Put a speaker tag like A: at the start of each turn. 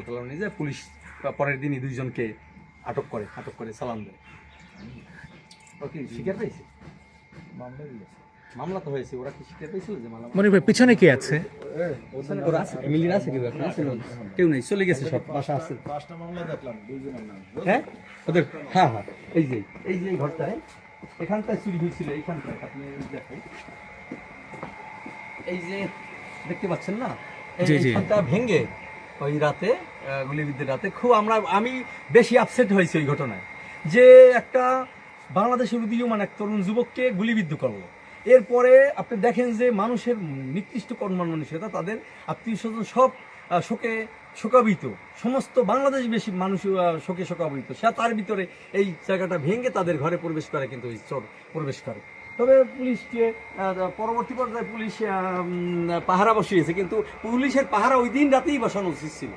A: টালাম নিয়ে যায়, পুলিশ পরের দিনই দুইজনকে আটক করে চালান দেয়। ও কি স্বীকার পেয়েছে? মামলা তো হয়েছে, ওরা কি স্বীকার পেয়েছিল যে মামলা?
B: মনির ভাই পিছনে কে আছে?
A: ওরা আছে, ফ্যামিলির আছে, কেউ নেই, চলে গেছে, সব বাসা আছে।
C: পাঁচটা মামলা দেখলাম, দুইজনের নাম।
A: হ্যাঁ ওদের, হ্যাঁ হ্যাঁ, এই যে এই ঘরটায় এখানটায় চুরি হয়েছিল, এইখানটায় আপনি দেখেন, এই যে দেখতে পাচ্ছেন না,
B: জি, জি।
A: এইখানটা ভেঙে ওই রাতে গুলিবিদ্ধের রাতে খুব আমি বেশি আপসেট হয়েছি ওই ঘটনায়, যে একটা বাংলাদেশের উদীয়মান এক তরুণ যুবককে গুলিবিদ্ধ করলো। এরপরে আপনি দেখেন যে মানুষের নিকৃষ্ট কর্মমানসিকতা, তাদের আত্মীয় স্বজন সব শোকাবিত, সমস্ত বাংলাদেশ বেশি মানুষ শোকে শোকাবিত। সে তার ভিতরে এই জায়গাটা ভেঙে তাদের ঘরে প্রবেশ করে, কিন্তু ওই চোর প্রবেশ করে। তবে পুলিশকে পরবর্তী পর্যায়ে পুলিশ পাহারা বসিয়েছে, কিন্তু পুলিশের পাহারা ওই দিন রাতেই বসানো উচিত ছিল।